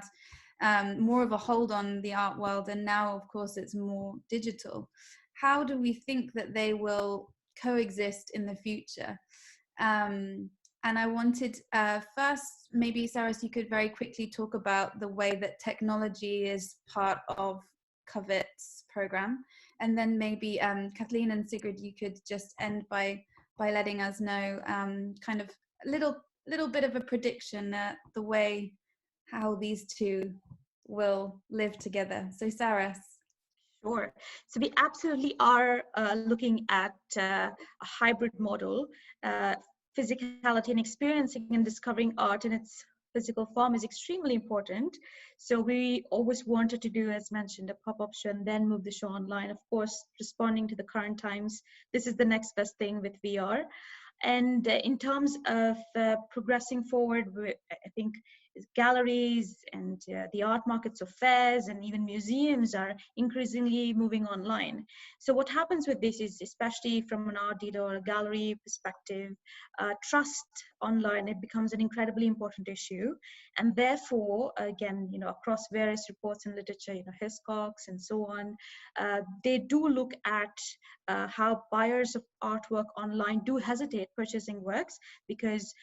[SPEAKER 1] more of a hold on the art world, and now of course it's more digital. How do we think that they will coexist in the future? And I wanted first, maybe Saras, you could very quickly talk about the way that technology is part of Kovet's program, and then maybe Kathleen and Sigrid, you could just end by letting us know kind of a little bit of a prediction, the way how these two will live together. So Saras.
[SPEAKER 2] Sure. So we absolutely are looking at a hybrid model. Physicality and experiencing and discovering art in its physical form is extremely important. So we always wanted to do, as mentioned, a pop-up show and then move the show online. Of course, responding to the current times, this is the next best thing with VR. And in terms of progressing forward, I think galleries and the art markets of fairs and even museums are increasingly moving online. So what happens with this is, especially from an art dealer or a gallery perspective, trust online, it becomes an incredibly important issue. And therefore, again, you know, across various reports and literature, you know, Hiscox and so on, they do look at how buyers of artwork online do hesitate purchasing works, because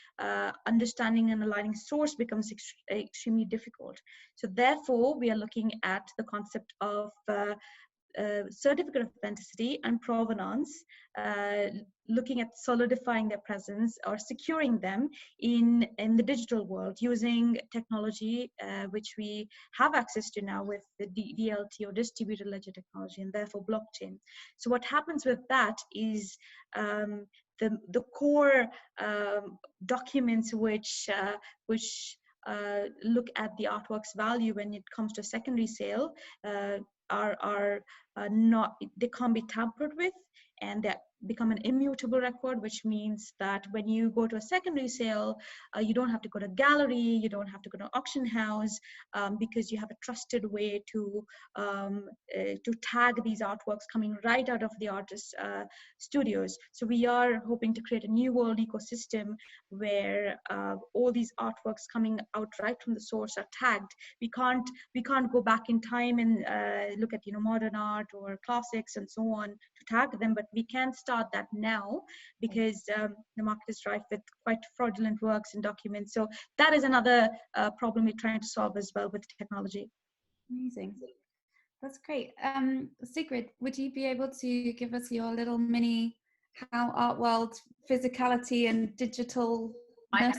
[SPEAKER 2] understanding and aligning source becomes extremely difficult. So therefore, we are looking at the concept of certificate of authenticity and provenance, looking at solidifying their presence or securing them in the digital world using technology, which we have access to now with the DLT or distributed ledger technology, and therefore blockchain. So what happens with that is the core documents which look at the artwork's value when it comes to secondary sale are not, they can't be tampered with, and that become an immutable record, which means that when you go to a secondary sale, you don't have to go to gallery, you don't have to go to auction house, because you have a trusted way to tag these artworks coming right out of the artist's studios. So we are hoping to create a new world ecosystem where all these artworks coming out right from the source are tagged. We can't go back in time and look at, you know, modern art or classics and so on to tag them, but we can start that now, because the market is rife with quite fraudulent works and documents. So that is another problem we're trying to solve as well with technology.
[SPEAKER 1] Amazing. That's great. Sigrid, would you be able to give us your little mini how art world physicality and digital?
[SPEAKER 5] I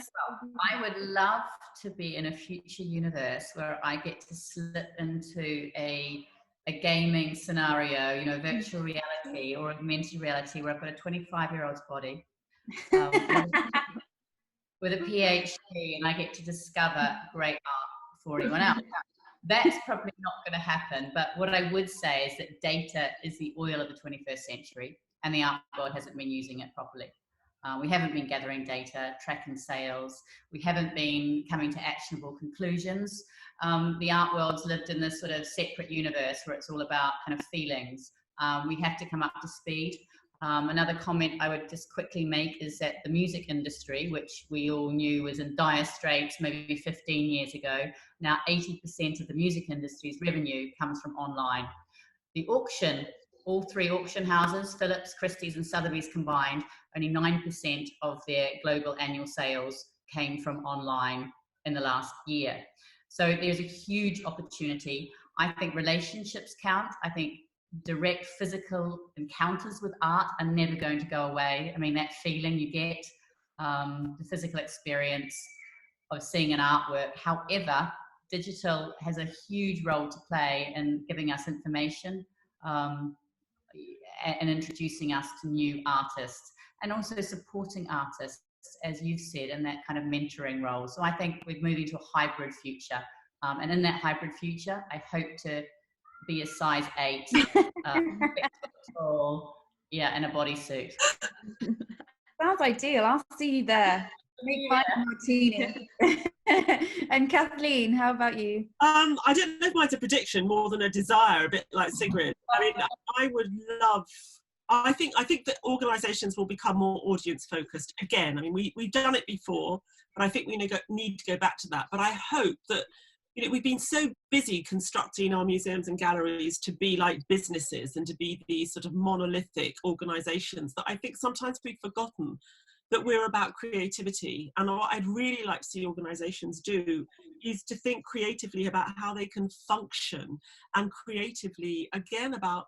[SPEAKER 5] would love to be in a future universe where I get to slip into a gaming scenario, you know, virtual reality or augmented reality, where I've got a 25-year-old's body with a PhD, and I get to discover great art before anyone else. That's probably not going to happen, but what I would say is that data is the oil of the 21st century. and the art world hasn't been using it properly. We haven't been gathering data, tracking sales. We haven't been coming to actionable conclusions. The art world's lived in this sort of separate universe where it's all about kind of feelings. We have to come up to speed. Another comment I would just quickly make is that the music industry, which we all knew was in dire straits maybe 15 years ago, now 80% of the music industry's revenue comes from online. The auction, all three auction houses, Phillips, Christie's and Sotheby's combined, only 9% of their global annual sales came from online in the last year. So there's a huge opportunity. I think relationships count. I think direct physical encounters with art are never going to go away. I mean, that feeling you get, the physical experience of seeing an artwork. However, digital has a huge role to play in giving us information and introducing us to new artists, and also supporting artists, as you've said, in that kind of mentoring role. So I think we're moving to a hybrid future. And in that hybrid future, I hope to be a size 8, tall, yeah, in a bodysuit.
[SPEAKER 1] Sounds ideal. I'll see you there. Make my martini. And Kathleen, how about you?
[SPEAKER 4] I don't know if mine's a prediction more than a desire, a bit like Sigrid. I mean, I would love. I think that organisations will become more audience focused again. I mean, we've done it before, but I think we need to go back to that. But I hope that, you know, we've been so busy constructing our museums and galleries to be like businesses and to be these sort of monolithic organisations that I think sometimes we've forgotten that we're about creativity. And what I'd really like to see organisations do is to think creatively about how they can function, and creatively, again, about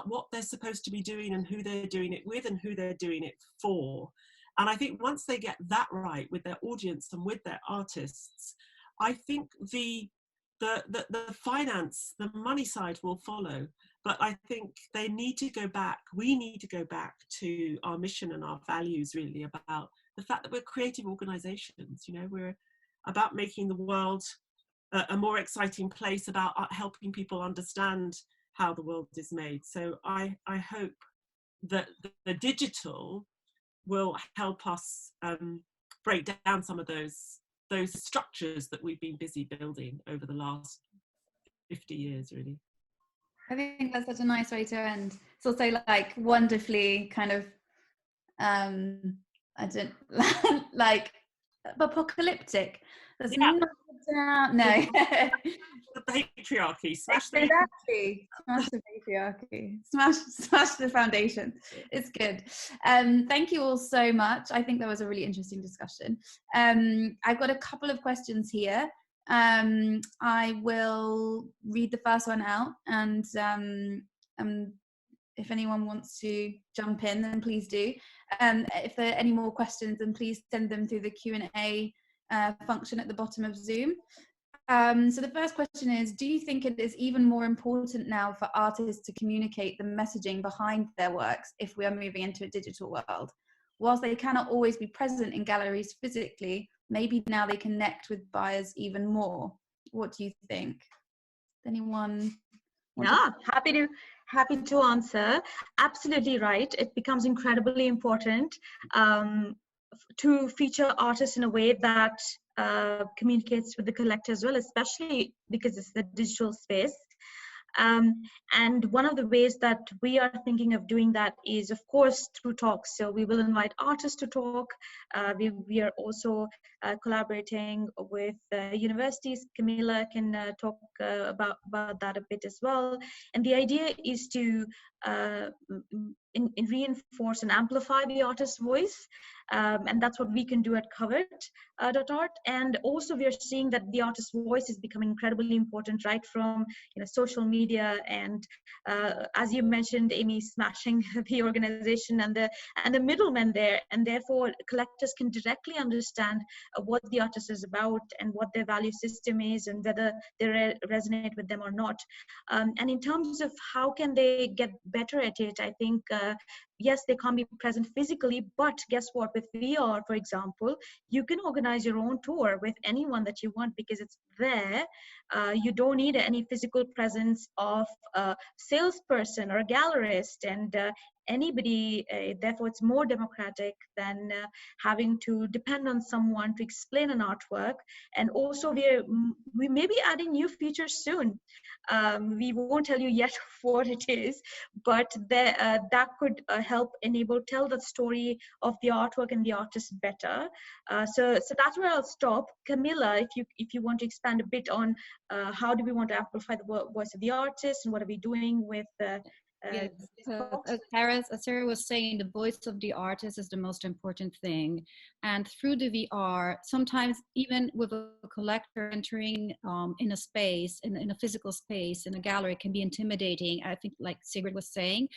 [SPEAKER 4] what they're supposed to be doing and who they're doing it with and who they're doing it for. And I think once they get that right with their audience and with their artists, I think the finance, the money side will follow. But I think they need to go back, we need to go back to our mission and our values, really, about the fact that we're creative organisations. You know, we're about making the world a more exciting place, about helping people understand how the world is made. So I hope that the digital will help us break down some of those structures that we've been busy building over the last 50 years, really.
[SPEAKER 1] I think that's such a nice way to end. It's also like wonderfully kind of, I don't like apocalyptic. There's no.
[SPEAKER 4] The patriarchy, smash the
[SPEAKER 1] exactly. Smash the patriarchy. Smash the foundation. It's good. Thank you all so much. I think that was a really interesting discussion. I've got a couple of questions here. I will read the first one out, and if anyone wants to jump in, then please do. If there are any more questions, then please send them through the Q&A function at the bottom of Zoom. So the first question is, do you think it is even more important now for artists to communicate the messaging behind their works if we are moving into a digital world? Whilst they cannot always be present in galleries physically, maybe now they connect with buyers even more. What do you think? Anyone?
[SPEAKER 2] Yeah, happy to answer. Absolutely right. It becomes incredibly important to feature artists in a way that communicates with the collector as well, especially because it's the digital space. And one of the ways that we are thinking of doing that is, of course, through talks. So we will invite artists to talk. We are also collaborating with universities. Camilla can talk about that a bit as well. And the idea is to reinforce and amplify the artist's voice. And that's what we can do at Kovet.Art. And also we are seeing that the artist's voice is becoming incredibly important, right from social media, and as you mentioned, Aimee, smashing the organization and the middlemen there, and therefore collectors can directly understand what the artist is about and what their value system is and whether they resonate with them or not. And in terms of how can they get better at it, I think yes, they can't be present physically, but guess what? With VR, for example, you can organize your own tour with anyone that you want because it's there. You don't need any physical presence of a salesperson or a gallerist, and anybody. Therefore, it's more democratic than having to depend on someone to explain an artwork. And also, we may be adding new features soon. We won't tell you yet what it is, but that could help tell the story of the artwork and the artist better. So that's where I'll stop. Camilla, if you want to expand a bit on how do we want to amplify the voice of the artist, and what are we doing with
[SPEAKER 3] Yes, as Sarah was saying, the voice of the artist is the most important thing. And through the VR, sometimes even with a collector entering in a space, in a physical space, in a gallery, can be intimidating. I think, like Sigrid was saying,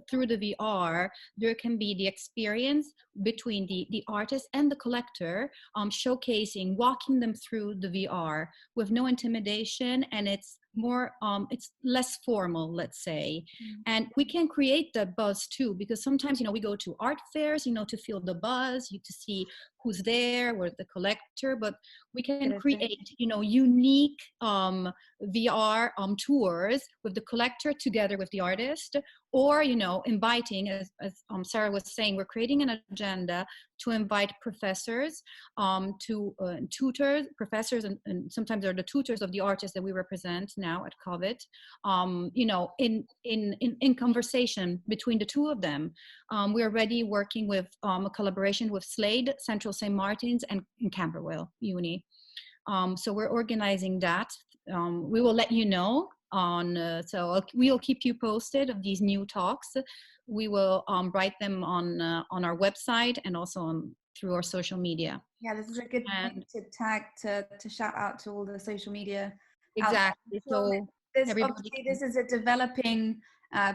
[SPEAKER 3] through the VR, there can be the experience between the artist and the collector, showcasing, walking them through the VR with no intimidation, and it's more it's less formal, let's say. And we can create that buzz too, because sometimes, we go to art fairs, to feel the buzz, to see who's there, where's the collector, but we can create, unique VR tours with the collector together with the artist, or, inviting, as Sarah was saying, we're creating an agenda to invite professors, tutors, professors, and sometimes they're the tutors of the artists that we represent now at Kovet, in conversation between the two of them. We're already working with a collaboration with Slade, Central St. Martin's, and Camberwell Uni. So we're organizing that. We will let you know so we'll keep you posted of these new talks. We will write them on our website and also through our social media.
[SPEAKER 1] Yeah, this is a good point to tag, to shout out to all the social media.
[SPEAKER 3] Exactly. So
[SPEAKER 1] obviously this is a developing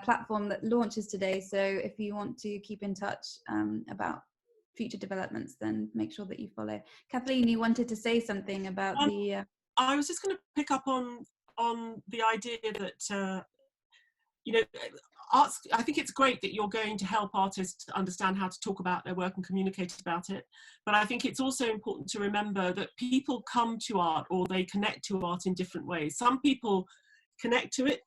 [SPEAKER 1] platform that launches today. So if you want to keep in touch about future developments, then make sure that you follow. Kathleen, you wanted to say something about the...
[SPEAKER 4] I was just going to pick up on the idea that, arts, I think it's great that you're going to help artists understand how to talk about their work and communicate about it. But I think it's also important to remember that people come to art, or they connect to art in different ways. Some people connect to it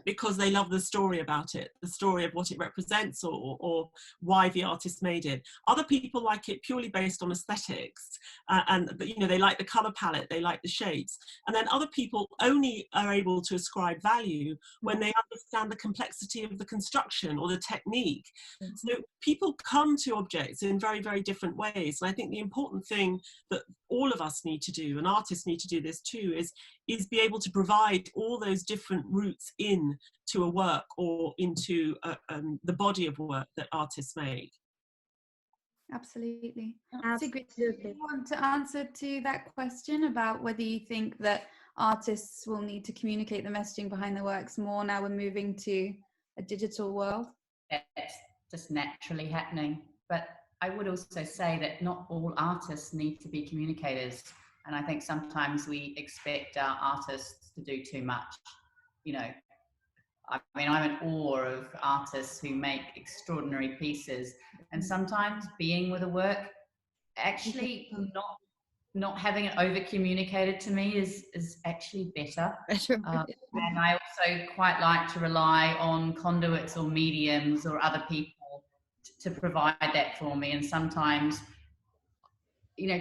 [SPEAKER 4] because they love the story about it, the story of what it represents, or why the artist made it. Other people like it purely based on aesthetics, and they like the color palette, they like the shapes. And then other people only are able to ascribe value when they understand the complexity of the construction or the technique. So people come to objects in very, very different ways. And I think the important thing that all of us need to do, and artists need to do this too, is be able to provide all those different routes in to a work, or into the body of work that artists make.
[SPEAKER 1] Absolutely. Sigrid, do you want to answer to that question about whether you think that artists will need to communicate the messaging behind their works more now we're moving to a digital world?
[SPEAKER 5] It's just naturally happening. But I would also say that not all artists need to be communicators. And I think sometimes we expect our artists to do too much. I mean, I'm in awe of artists who make extraordinary pieces, and sometimes being with a work, actually not having it over communicated to me is actually better. And I also quite like to rely on conduits or mediums or other people to provide that for me. And sometimes,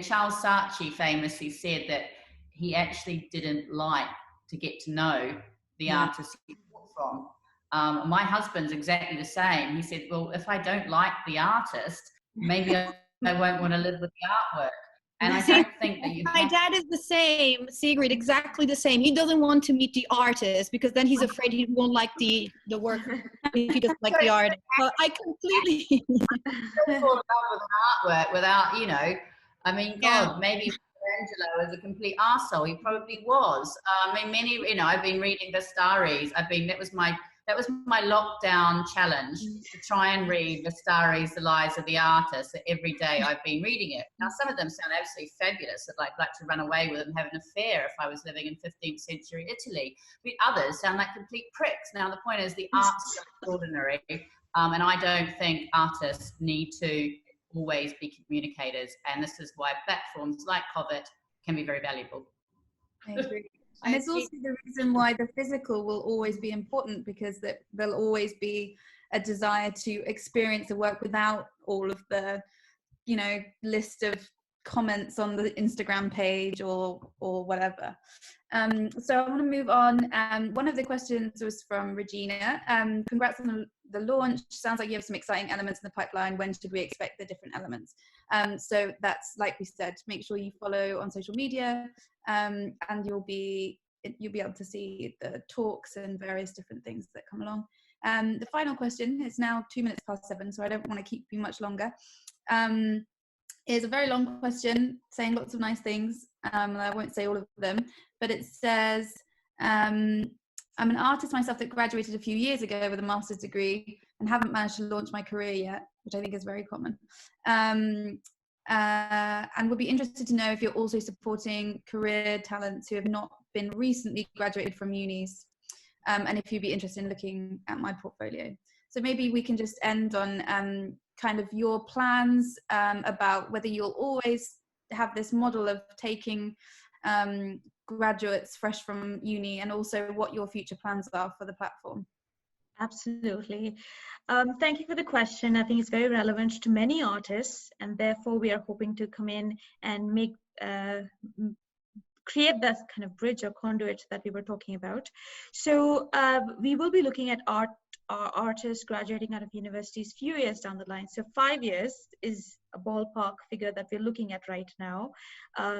[SPEAKER 5] Charles Saatchi famously said that he actually didn't like to get to know the artist he bought from. My husband's exactly the same. He said, well, if I don't like the artist, maybe I won't want to live with the artwork. And I don't think that
[SPEAKER 3] my dad is the same, Sigrid, exactly the same. He doesn't want to meet the artist because then he's afraid he won't like the work if he doesn't like the artist. But I completely
[SPEAKER 5] fall in love with an artwork without, I mean, God, maybe Angelo is a complete arsehole. He probably was. I mean, I've been reading Vestaris. That was my lockdown challenge, to try and read Vestaris, The Lives of the Artist. Every day I've been reading it. Now, some of them sound absolutely fabulous. I'd like to run away with and have an affair if I was living in 15th century Italy. But others sound like complete pricks. Now, the point is the art's extraordinary, and I don't think artists need to always be communicators. And this is why platforms like Kovet can be very valuable.
[SPEAKER 1] I agree. And it's also the reason why the physical will always be important, because that there'll always be a desire to experience the work without all of the, you know, list of comments on the Instagram page or whatever. So I want to move on. One of the questions was from Regina. Congrats on the launch. Sounds like you have some exciting elements in the pipeline. When should we expect the different elements? So that's, like we said, make sure you follow on social media, and you'll be able to see the talks and various different things that come along. The final question, it's now 7:02, so I don't want to keep you much longer. Is a very long question saying lots of nice things, and I won't say all of them, but it says, I'm an artist myself that graduated a few years ago with a master's degree and haven't managed to launch my career yet, which I think is very common. And would be interested to know if you're also supporting career talents who have not been recently graduated from unis, and if you'd be interested in looking at my portfolio. So maybe we can just end on kind of your plans, about whether you'll always have this model of taking graduates fresh from uni, and also what your future plans are for the platform.
[SPEAKER 2] Absolutely. Thank you for the question. I think it's very relevant to many artists, and therefore we are hoping to come in and create that kind of bridge or conduit that we were talking about. So we will be looking at artists graduating out of universities few years down the line. So 5 years is a ballpark figure that we're looking at right now,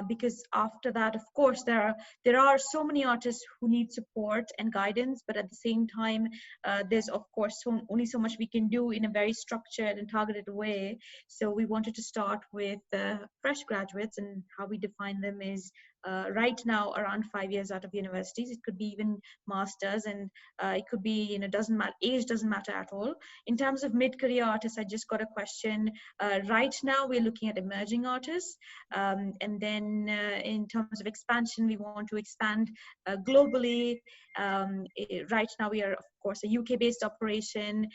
[SPEAKER 2] because after that, of course, there are so many artists who need support and guidance, but at the same time, there's of course only so much we can do in a very structured and targeted way. So we wanted to start with fresh graduates, and how we define them is right now around 5 years out of universities. It could be even masters, and it could be, you know, doesn't matter, age doesn't matter at all. In terms of mid-career artists, I just got a question. Right now we're looking at emerging artists, and then in terms of expansion, we want to expand globally. Right now we are of course a UK-based operation,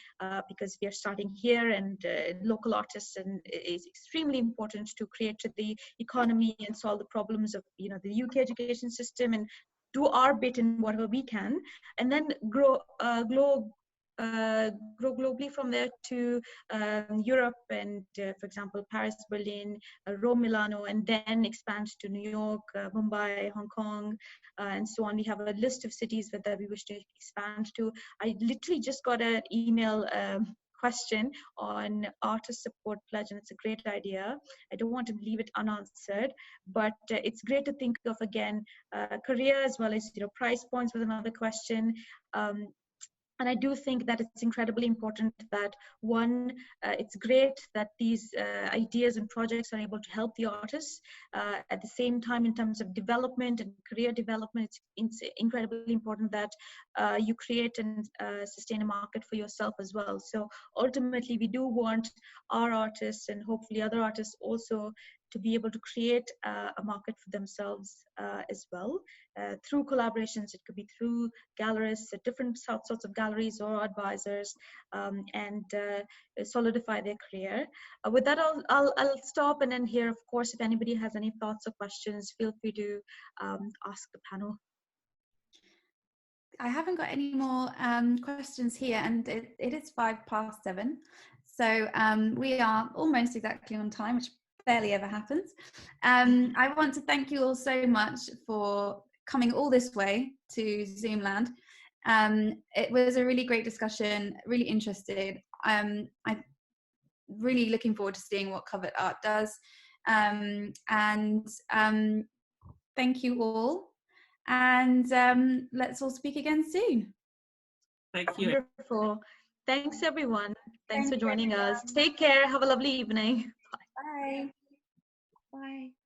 [SPEAKER 2] because we are starting here, and local artists, and it's extremely important to create the economy and solve the problems of, you know, the UK education system, and do our bit in whatever we can, and then grow globally from there to Europe, and for example Paris, Berlin, Rome, Milano, and then expand to New York, Mumbai, Hong Kong, and so on. We have a list of cities that we wish to expand to. I literally just got an email question on artist support pledge, and it's a great idea. I don't want to leave it unanswered, but it's great to think of, again, career as well as, you know, price points was another question. And I do think that it's incredibly important that, one, it's great that these ideas and projects are able to help the artists. At the same time, in terms of development and career development, it's incredibly important that you create and sustain a market for yourself as well. So ultimately, we do want our artists, and hopefully other artists also, to be able to create a market for themselves as well, through collaborations. It could be through gallerists, different sorts of galleries or advisors, and solidify their career. With that, I'll stop and end here. Of course, if anybody has any thoughts or questions, feel free to ask the panel.
[SPEAKER 1] I haven't got any more questions here, and it is 7:05. So we are almost exactly on time, which barely ever happens. I want to thank you all so much for coming all this way to Zoomland. It was a really great discussion, really interested. I'm really looking forward to seeing what Kovet.Art does. Thank you all, and let's all speak again soon.
[SPEAKER 4] Thank you.
[SPEAKER 2] Wonderful. Thanks, everyone. Thanks for joining us. Take care. Have a lovely evening.
[SPEAKER 1] Bye. Bye.